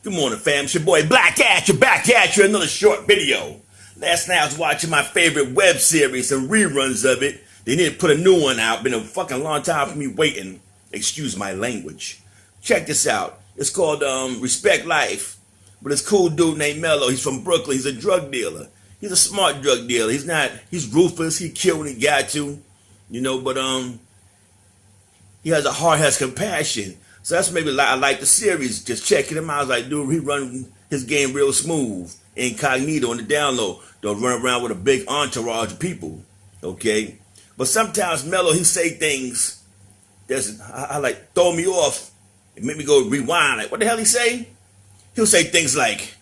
Good morning, fam. It's your boy Black At You, back at you, another short video. Last night I was watching my favorite web series and reruns of it. They need to put a new one out. Been a fucking long time for me waiting. Excuse my language. Check this out. It's called Respect Life. But this cool dude named Mello, he's from Brooklyn. He's a drug dealer. He's a smart drug dealer. He's ruthless. He killed when he got to. But he has a heart, has compassion. So that's maybe I like the series. Just checking him out. I was like, dude, he run his game real smooth, incognito on the down low. Don't run around with a big entourage of people, okay? But sometimes Mello, he say things that's I like throw me off. It make me go rewind. Like, what the hell he say? He'll say things like,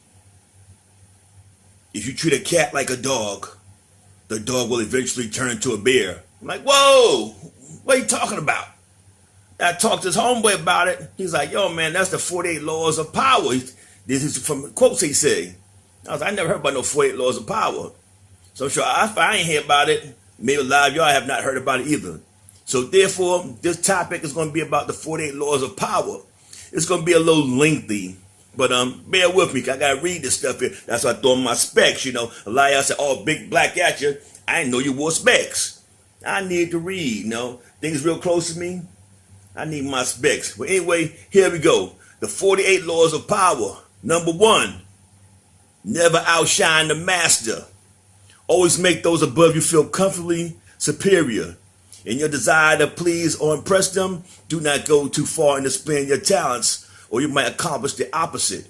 if you treat a cat like a dog, the dog will eventually turn into a bear. I'm like, whoa, what are you talking about? I talked to his homeboy about it. He's like, yo, man, that's the 48 laws of power. This is from quotes he said. I was like, I never heard about no 48 laws of power. So I'm sure if I ain't hear about it, maybe a lot of y'all have not heard about it either. So therefore, this topic is going to be about the 48 laws of power. It's going to be a little lengthy, but bear with me. I got to read this stuff here. That's why I throw on my specs, A lot of y'all say, oh, big Black at you. I didn't know you wore specs. I need to read, Things real close to me. I need my specs. But anyway, here we go. The 48 laws of power. Number 1, never outshine the master. Always make those above you feel comfortably superior. In your desire to please or impress them, do not go too far in displaying your talents, or you might accomplish the opposite.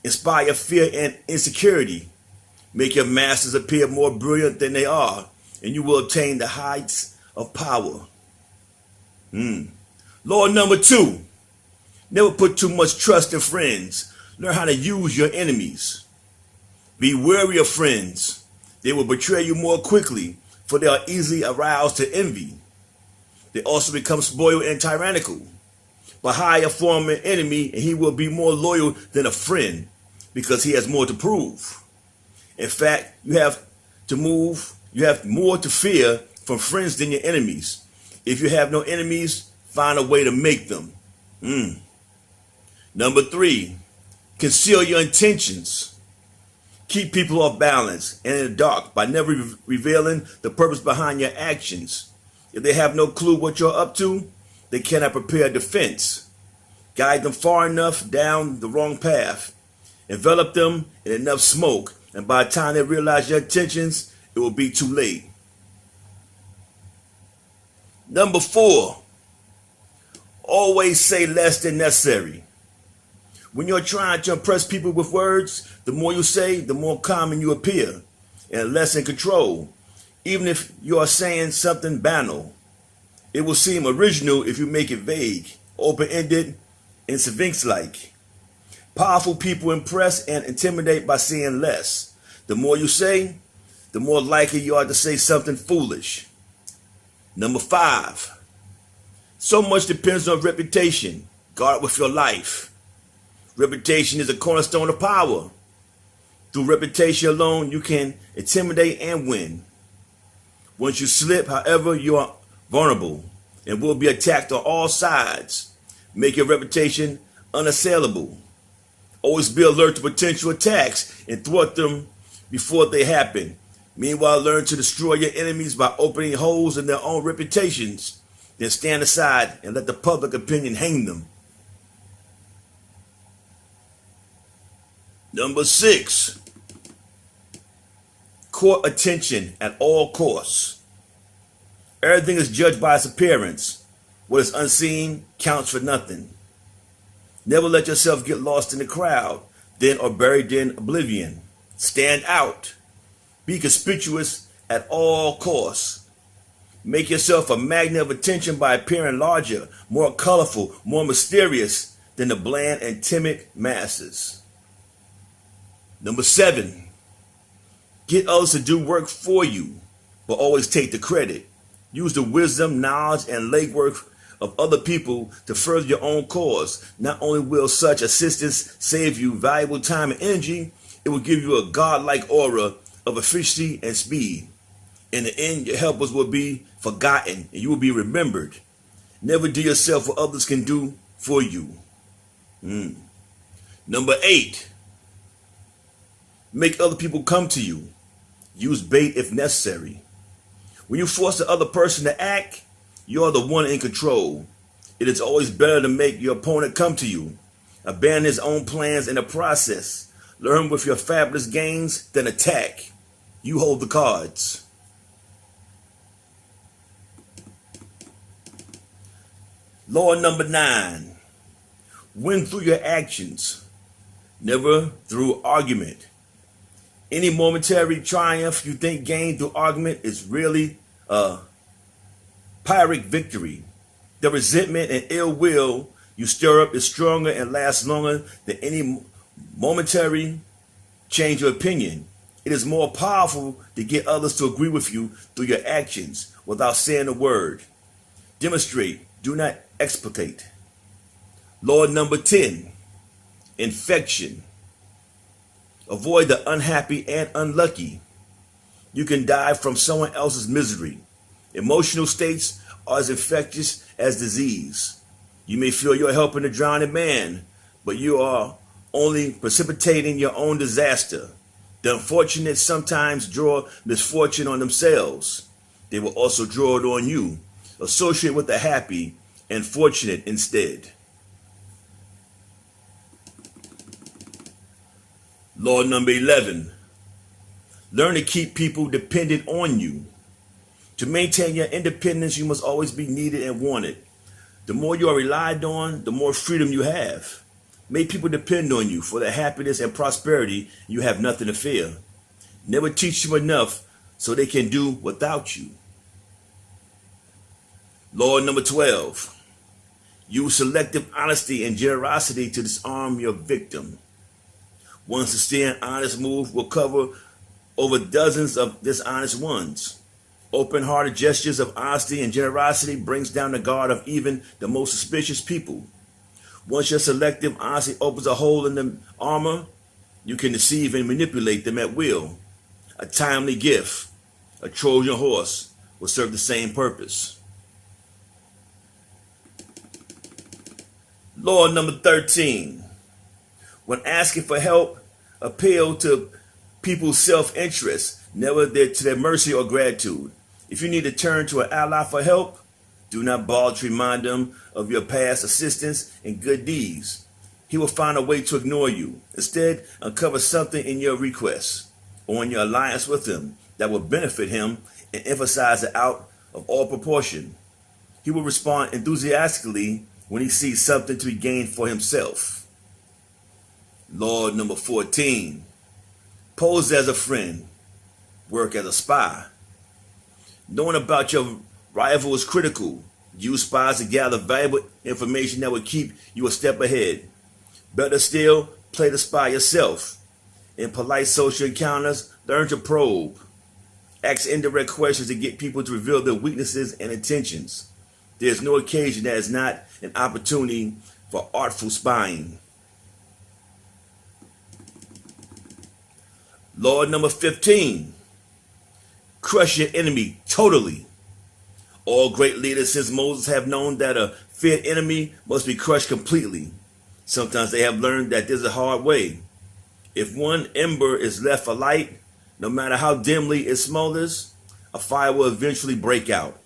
Inspire fear and insecurity. Make your masters appear more brilliant than they are, and you will attain the heights of power. Law number 2, never put too much trust in friends. Learn how to use your enemies. Be wary of friends. They will betray you more quickly, for they are easily aroused to envy. They also become spoiled and tyrannical. But hire a former enemy, and he will be more loyal than a friend, because he has more to prove. In fact, you have more to fear from friends than your enemies. If you have no enemies, find a way to make them. Number 3, conceal your intentions. Keep people off balance and in the dark by never revealing the purpose behind your actions. If they have no clue what you're up to, they cannot prepare a defense. Guide them far enough down the wrong path. Envelop them in enough smoke, and by the time they realize your intentions, it will be too late. Number 4, always say less than necessary. When you're trying to impress people with words, the more you say, the more common you appear and less in control. Even if you are saying something banal, it will seem original if you make it vague, open-ended, and Sphinx-like. Powerful people impress and intimidate by saying less. The more you say, the more likely you are to say something foolish. Number 5, so much depends on reputation. Guard it with your life. Reputation is a cornerstone of power. Through reputation alone, you can intimidate and win. Once you slip, however, you are vulnerable and will be attacked on all sides. Make your reputation unassailable. Always be alert to potential attacks and thwart them before they happen. Meanwhile, learn to destroy your enemies by opening holes in their own reputations. Then stand aside and let the public opinion hang them. Number 6, court attention at all costs. Everything is judged by its appearance. What is unseen counts for nothing. Never let yourself get lost in the crowd, then or buried in oblivion. Stand out. Be conspicuous at all costs. Make yourself a magnet of attention by appearing larger, more colorful, more mysterious than the bland and timid masses. Number 7, get others to do work for you, but always take the credit. Use the wisdom, knowledge, and legwork of other people to further your own cause. Not only will such assistance save you valuable time and energy, it will give you a godlike aura of efficiency and speed. In the end, your helpers will be forgotten and you will be remembered. Never do yourself what others can do for you. Number 8, make other people come to you. Use bait if necessary. When you force the other person to act, you're the one in control. It is always better to make your opponent come to you. Abandon his own plans in the process. Learn with your fabulous gains, then attack. You hold the cards. Law number 9. Win through your actions, never through argument. Any momentary triumph you think gained through argument is really a Pyrrhic victory. The resentment and ill will you stir up is stronger and lasts longer than any momentary change of opinion. It is more powerful to get others to agree with you through your actions without saying a word. Demonstrate, do not explicate. Law number 10, infection. Avoid the unhappy and unlucky. You can die from someone else's misery. Emotional states are as infectious as disease. You may feel you're helping a drowning man, but you are only precipitating your own disaster. The unfortunate sometimes draw misfortune on themselves. They will also draw it on you. Associate with the happy and fortunate instead. Law number 11. Learn to keep people dependent on you. To maintain your independence, you must always be needed and wanted. The more you are relied on, the more freedom you have. Make people depend on you for their happiness and prosperity. You have nothing to fear. Never teach them enough so they can do without you. Law number 12. Use selective honesty and generosity to disarm your victim. One sincere and honest move will cover over dozens of dishonest ones. Open-hearted gestures of honesty and generosity brings down the guard of even the most suspicious people. Once your selective honesty opens a hole in the armor, you can deceive and manipulate them at will. A timely gift, a Trojan horse, will serve the same purpose. Law number 13. When asking for help, appeal to people's self-interest, never to their mercy or gratitude. If you need to turn to an ally for help, do not bother to remind them of your past assistance and good deeds. He will find a way to ignore you. Instead, uncover something in your request or in your alliance with him that will benefit him and emphasize it out of all proportion. He will respond enthusiastically when he sees something to be gained for himself. Law number 14. Pose as a friend. Work as a spy. Knowing about your rival is critical. Use spies to gather valuable information that will keep you a step ahead. Better still, play the spy yourself. In polite social encounters, learn to probe. Ask indirect questions to get people to reveal their weaknesses and intentions. There is no occasion that is not an opportunity for artful spying. Law number 15. Crush your enemy totally. All great leaders since Moses have known that a feared enemy must be crushed completely. Sometimes they have learned that there's a hard way. If one ember is left alight, no matter how dimly it smolders, a fire will eventually break out.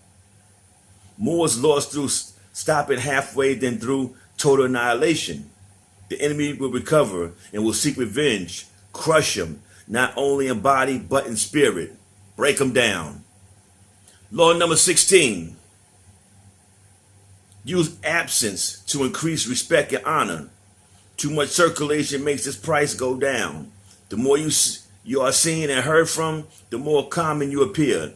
More is lost through stopping halfway than through total annihilation. The enemy will recover and will seek revenge. Crush him, not only in body but in spirit. Break him down. Law number 16. Use absence to increase respect and honor. Too much circulation makes this price go down. The more you are seen and heard from, the more common you appear.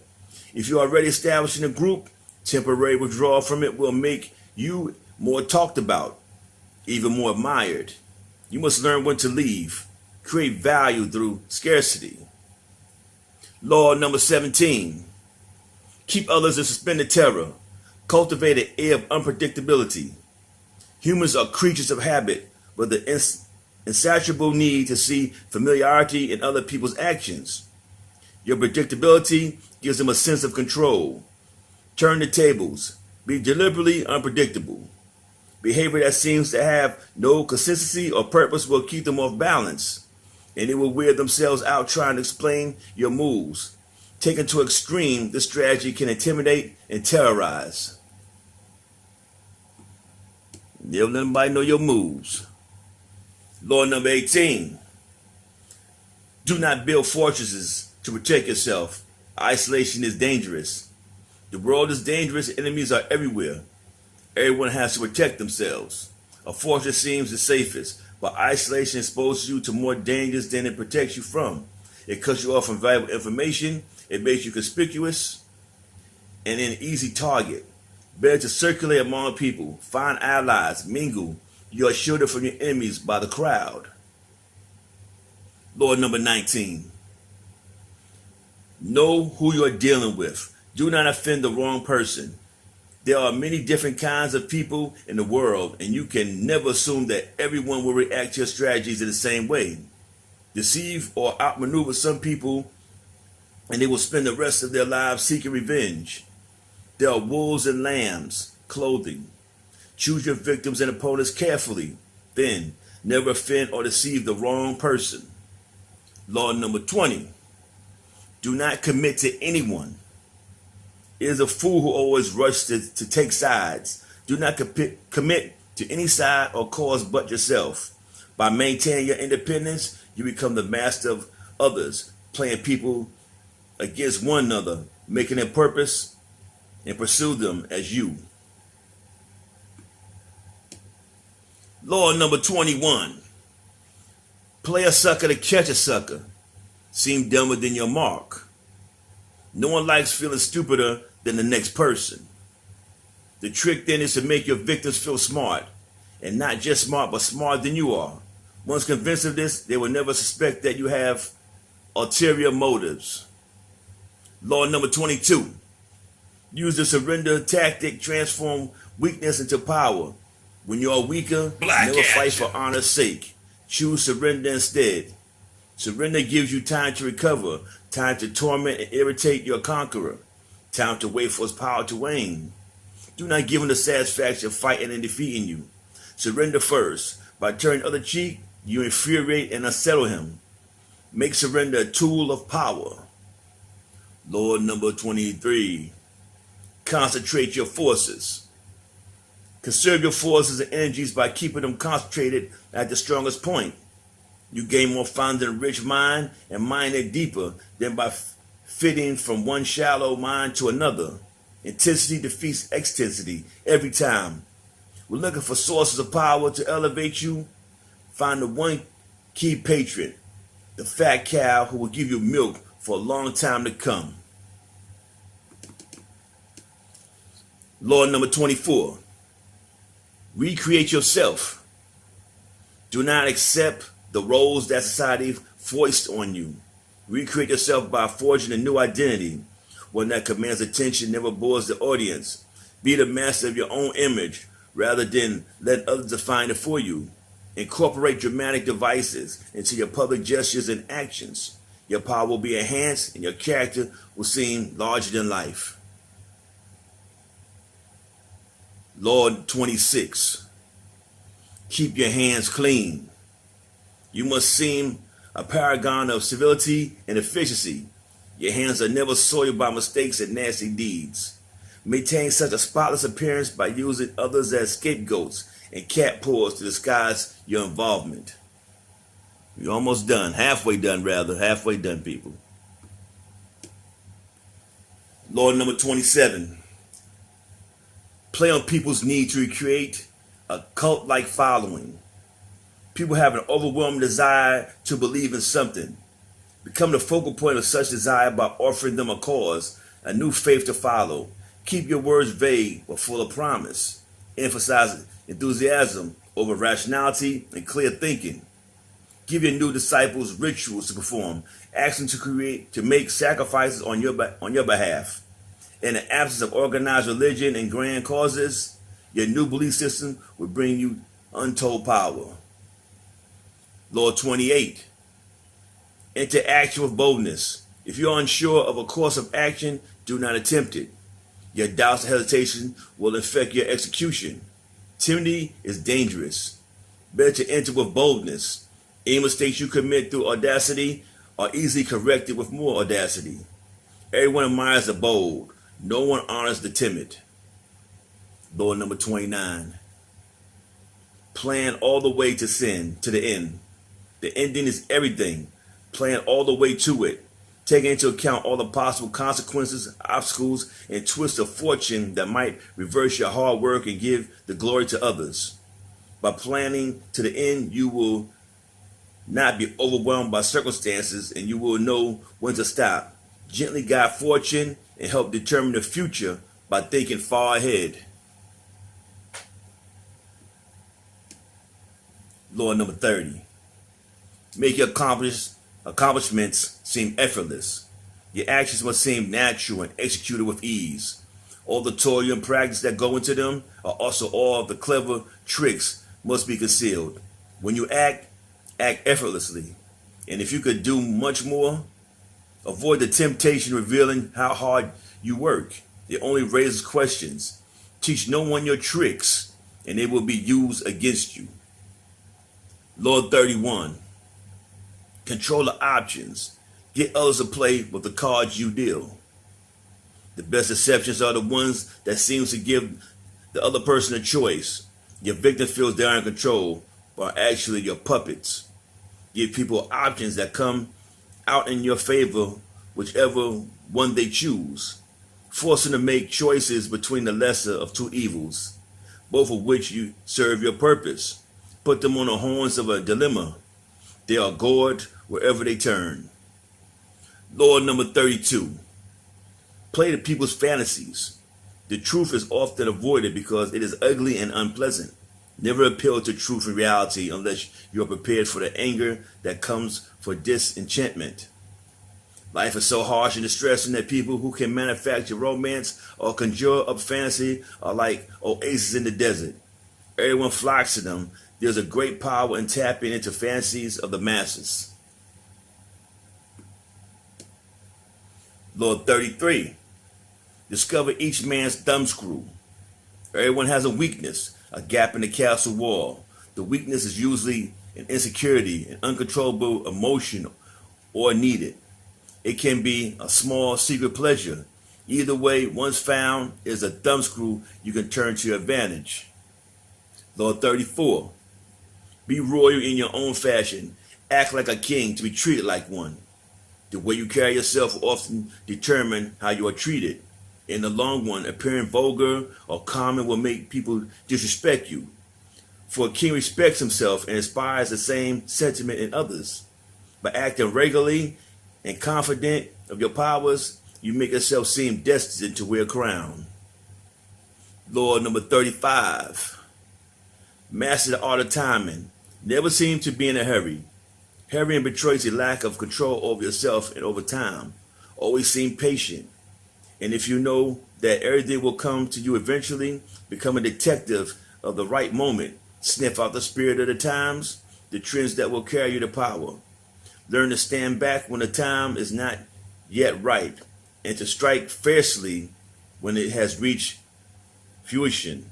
If you are already established in a group, temporary withdrawal from it will make you more talked about, even more admired. You must learn when to leave. Create value through scarcity. Law number 17. Keep others in suspended terror. Cultivate an air of unpredictability. Humans are creatures of habit, with the insatiable need to see familiarity in other people's actions. Your predictability gives them a sense of control. Turn the tables. Be deliberately unpredictable. Behavior that seems to have no consistency or purpose will keep them off balance, and they will wear themselves out trying to explain your moves. Taken to extreme, this strategy can intimidate and terrorize. Never let anybody know your moves. Law number 18. Do not build fortresses to protect yourself. Isolation is dangerous. The world is dangerous. Enemies are everywhere. Everyone has to protect themselves. A fortress seems the safest, but isolation exposes you to more dangers than it protects you from. It cuts you off from valuable information. It makes you conspicuous and an easy target. Better to circulate among people, find allies, mingle. You are shielded from your enemies by the crowd. Law number 19. Know who you are dealing with. Do not offend the wrong person. There are many different kinds of people in the world, and you can never assume that everyone will react to your strategies in the same way. Deceive or outmaneuver some people, and they will spend the rest of their lives seeking revenge. There are wolves and lambs, clothing. Choose your victims and opponents carefully. Then, never offend or deceive the wrong person. Law number 20. Do not commit to anyone. It is a fool who always rushes to take sides. Do not commit to any side or cause but yourself. By maintaining your independence, you become the master of others, playing people against one another, making their purpose and pursue them as you. Law number 21. Play a sucker to catch a sucker. Seem dumber than your mark. No one likes feeling stupider than the next person. The trick then is to make your victims feel smart, and not just smart, but smarter than you are. Once convinced of this, they will never suspect that you have ulterior motives. Law number 22. Use the surrender tactic, transform weakness into power. When you are weaker, never fight for honor's sake. Choose surrender instead. Surrender gives you time to recover, time to torment and irritate your conqueror, time to wait for his power to wane. Do not give him the satisfaction of fighting and defeating you. Surrender first. By turning the other cheek, you infuriate and unsettle him. Make surrender a tool of power. Law number 23. Concentrate your forces. Conserve your forces and energies by keeping them concentrated at the strongest point. You gain more founder than a rich mind and mine it deeper than by fitting from one shallow mind to another. Intensity defeats extensity every time. We're looking for sources of power to elevate you. Find the one key patron, the fat cow who will give you milk for a long time to come. Law number 24. Recreate yourself. Do not accept the roles that society foists on you. Recreate yourself by forging a new identity, one that commands attention, never bores the audience. Be the master of your own image rather than let others define it for you. Incorporate dramatic devices into your public gestures and actions. Your power will be enhanced and your character will seem larger than life. Law 26. Keep your hands clean. You must seem a paragon of civility and efficiency. Your hands are never soiled by mistakes and nasty deeds. Maintain such a spotless appearance by using others as scapegoats and cat paws to disguise your involvement. You're almost done. Halfway done, rather. Halfway done, people. Law number 27. Play on people's need to recreate a cult-like following. People have an overwhelming desire to believe in something. Become the focal point of such desire by offering them a cause, a new faith to follow. Keep your words vague but full of promise. Emphasize enthusiasm over rationality and clear thinking. Give your new disciples rituals to perform. Ask them to make sacrifices on your behalf. In the absence of organized religion and grand causes, your new belief system will bring you untold power. Law 28. Enter action with boldness. If you're unsure of a course of action, do not attempt it. Your doubts and hesitation will affect your execution. Timidity is dangerous. Better to enter with boldness. Any mistakes you commit through audacity are easily corrected with more audacity. Everyone admires the bold. No one honors the timid. Law number 29. Plan all the way to sin, to the end. The ending is everything. Plan all the way to it. Taking into account all the possible consequences, obstacles, and twists of fortune that might reverse your hard work and give the glory to others. By planning to the end, you will not be overwhelmed by circumstances, and you will know when to stop. Gently guide fortune and help determine the future by thinking far ahead. Law number 30. Make your accomplishments seem effortless. Your actions must seem natural and executed with ease. All the toil and practice that go into them are also all the clever tricks must be concealed. When you act effortlessly. And if you could do much more, avoid the temptation of revealing how hard you work. It only raises questions. Teach no one your tricks, and they will be used against you. Law 31. Control the options. Get others to play with the cards you deal. The best exceptions are the ones that seems to give the other person a choice. Your victim feels they are in control, but are actually your puppets. Give people options that come out in your favor, whichever one they choose. Force them to make choices between the lesser of two evils, both of which you serve your purpose. Put them on the horns of a dilemma. They are gored wherever they turn. Law number 32. Play to people's fantasies. The truth is often avoided because it is ugly and unpleasant. Never appeal to truth and reality unless you are prepared for the anger that comes for disenchantment. Life is so harsh and distressing that people who can manufacture romance or conjure up fantasy are like oases in the desert. Everyone flocks to them. There's a great power in tapping into fantasies of the masses. Law 33. Discover each man's thumbscrew. Everyone has a weakness, a gap in the castle wall. The weakness is usually an insecurity, an uncontrollable emotion, or needed. It can be a small secret pleasure. Either way, once found, is a thumbscrew you can turn to your advantage. Law 34. Be royal in your own fashion. Act like a king to be treated like one. The way you carry yourself will often determine how you are treated. In the long run, appearing vulgar or common will make people disrespect you. For a king respects himself and inspires the same sentiment in others. By acting regularly and confident of your powers, you make yourself seem destined to wear a crown. Law number 35. Master the art of timing. Never seem to be in a hurry. Hurrying betrays a lack of control over yourself and over time. Always seem patient. And if you know that everything will come to you eventually, become a detective of the right moment. Sniff out the spirit of the times, the trends that will carry you to power. Learn to stand back when the time is not yet ripe, and to strike fiercely when it has reached fruition.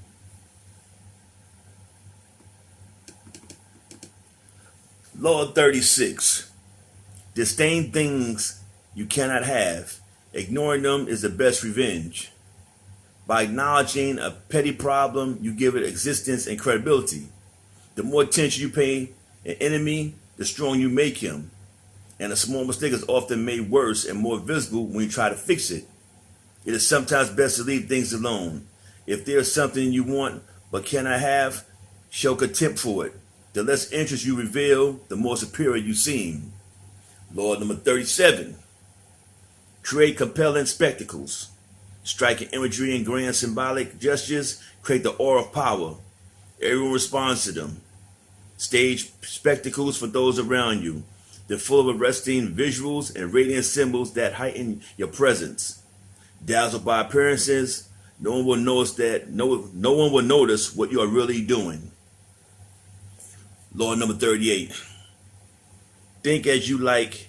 Law 36. Disdain things you cannot have. Ignoring them is the best revenge. By acknowledging a petty problem, you give it existence and credibility. The more attention you pay an enemy, the stronger you make him. And a small mistake is often made worse and more visible when you try to fix it. It is sometimes best to leave things alone. If there is something you want but cannot have, show contempt for it. The less interest you reveal, the more superior you seem. Law number 37. Create compelling spectacles. Striking imagery and grand symbolic gestures create the aura of power. Everyone responds to them. Stage spectacles for those around you. They're full of arresting visuals and radiant symbols that heighten your presence. Dazzled by appearances, no one will notice what you are really doing. Law number 38. Think as you like,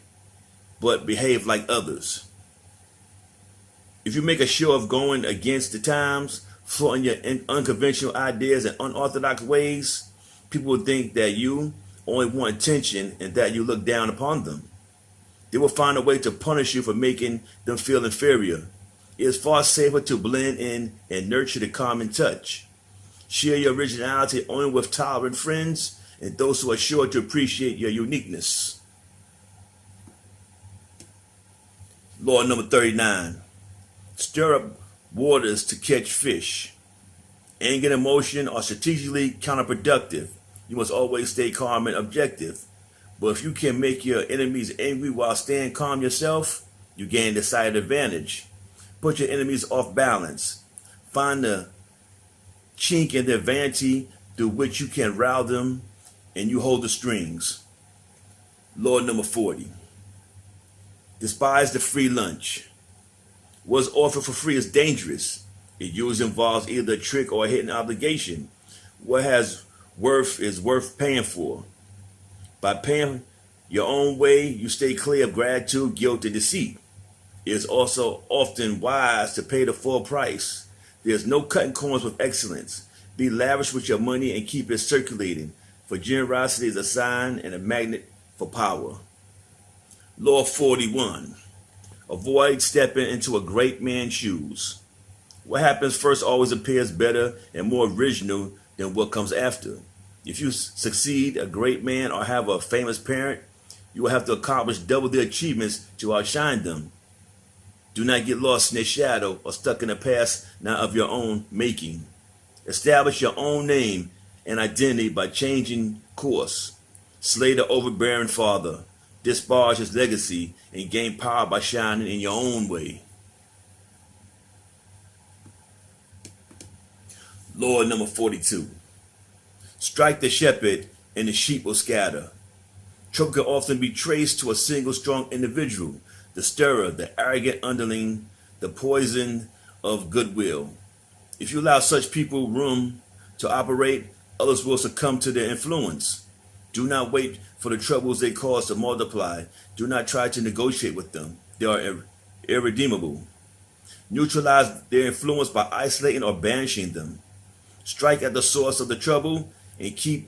but behave like others. If you make a show of going against the times, flaunting your unconventional ideas and unorthodox ways, people will think that you only want attention and that you look down upon them. They will find a way to punish you for making them feel inferior. It is far safer to blend in and nurture the common touch. Share your originality only with tolerant friends and those who are sure to appreciate your uniqueness. Law number 39. Stir up waters to catch fish. Anger and emotion are strategically counterproductive. You must always stay calm and objective. But if you can make your enemies angry while staying calm yourself, you gain the decided advantage. Put your enemies off balance. Find the chink in their vanity through which you can rile them, and you hold the strings. Law number 40. Despise the free lunch. What's offered for free is dangerous. It usually involves either a trick or a hidden obligation. What has worth is worth paying for. By paying your own way, you stay clear of gratitude, guilt, and deceit. It is also often wise to pay the full price. There's no cutting corners with excellence. Be lavish with your money and keep it circulating, for generosity is a sign and a magnet for power. Law 41. Avoid stepping into a great man's shoes. What happens first always appears better and more original than what comes after. If you succeed a great man or have a famous parent, you will have to accomplish double their achievements to outshine them. Do not get lost in their shadow or stuck in a past not of your own making. Establish your own name and identity by changing course. Slay the overbearing father. Disparage his legacy and gain power by shining in your own way. Law number 42. Strike the shepherd and the sheep will scatter. Trouble can often be traced to a single strong individual, the stirrer, the arrogant underling, the poison of goodwill. If you allow such people room to operate, others will succumb to their influence. Do not wait for the troubles they cause to multiply. Do not try to negotiate with them. They are irredeemable. Neutralize their influence by isolating or banishing them. Strike at the source of the trouble and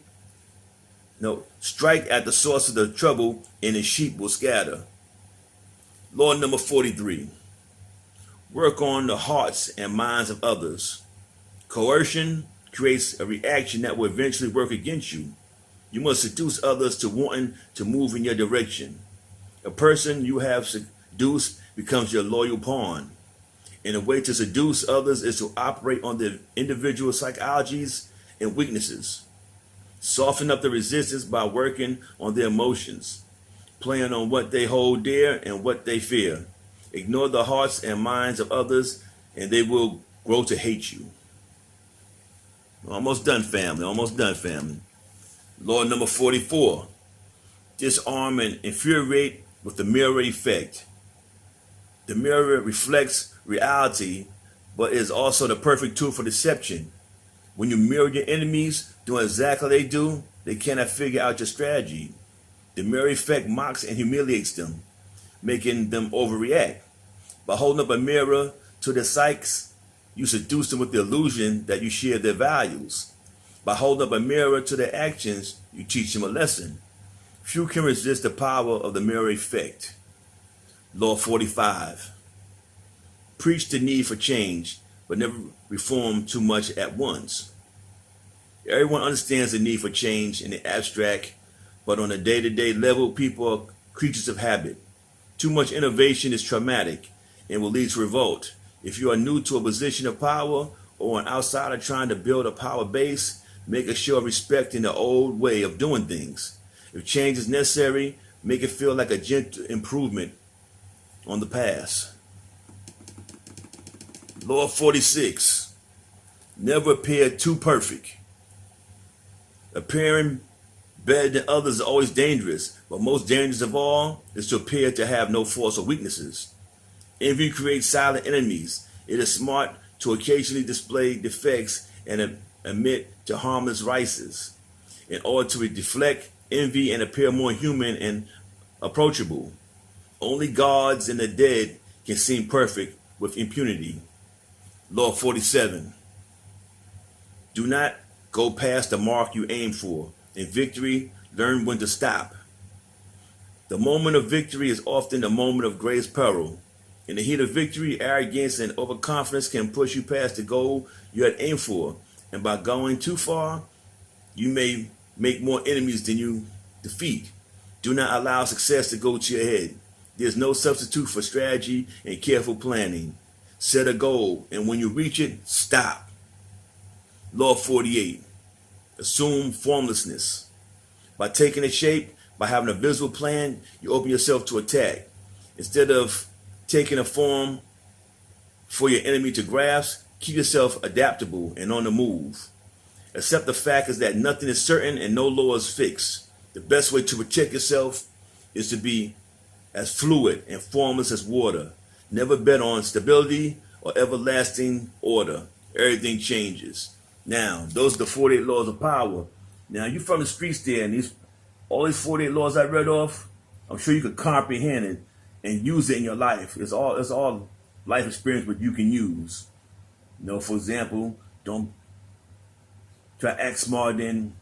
strike at the source of the trouble and the sheep will scatter. Law number 43. Work on the hearts and minds of others. Coercion creates a reaction that will eventually work against you. You must seduce others to wanting to move in your direction. A person you have seduced becomes your loyal pawn. And the way to seduce others is to operate on their individual psychologies and weaknesses. Soften up the resistance by working on their emotions, playing on what they hold dear and what they fear. Ignore the hearts and minds of others, and they will grow to hate you. Almost done, family. Almost done, family. Law number 44. Disarm and infuriate with the mirror effect. The mirror reflects reality, but is also the perfect tool for deception. When you mirror your enemies doing exactly what they do, they cannot figure out your strategy. The mirror effect mocks and humiliates them, making them overreact. By holding up a mirror to their psyches, you seduce them with the illusion that you share their values. By holding up a mirror to their actions, you teach them a lesson. Few can resist the power of the mirror effect. Law 45. Preach the need for change, but never reform too much at once. Everyone understands the need for change in the abstract, but on a day-to-day level, people are creatures of habit. Too much innovation is traumatic and will lead to revolt. If you are new to a position of power or an outsider trying to build a power base, make a show of respecting the old way of doing things. If change is necessary, make it feel like a gentle improvement on the past. Law 46. Never appear too perfect. Appearing better than others is always dangerous, but most dangerous of all is to appear to have no faults or weaknesses. Envy creates silent enemies. It is smart to occasionally display defects and admit to harmless vices in order to deflect envy and appear more human and approachable. Only gods and the dead can seem perfect with impunity. Law 47. Do not go past the mark you aim for. In victory, learn when to stop. The moment of victory is often the moment of greatest peril. In the heat of victory, arrogance and overconfidence can push you past the goal you had aimed for. And by going too far, you may make more enemies than you defeat. Do not allow success to go to your head. There's no substitute for strategy and careful planning. Set a goal, and when you reach it, stop. Law 48. Assume formlessness. By taking a shape, by having a visual plan, you open yourself to attack. Instead of taking a form for your enemy to grasp, keep yourself adaptable and on the move. Accept the fact is that nothing is certain and no law is fixed. The best way to protect yourself is to be as fluid and formless as water. Never bet on stability or everlasting order. Everything changes. Now, those are the 48 laws of power. Now, you from the streets there, and all these 48 laws I read off, I'm sure you could comprehend it and use it in your life. It's all life experience what you can use. For example, don't try to act smarter than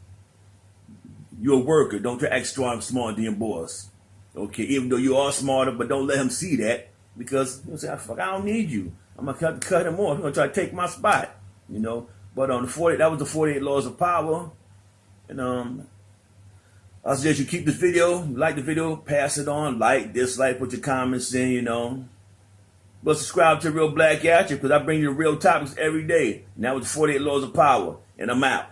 you're a worker. Don't try to act smarter than your boss. Okay, even though you are smarter, but don't let him see that, because he'll say, "Fuck, I don't need you. I'm gonna cut him off. He's gonna try to take my spot." But on that was the 48 laws of power. And I suggest you keep this video. Like the video, pass it on, like, dislike, put your comments in. But subscribe to Real Black Archer, because I bring you the real topics every day. And that was the 48 laws of power. And I'm out.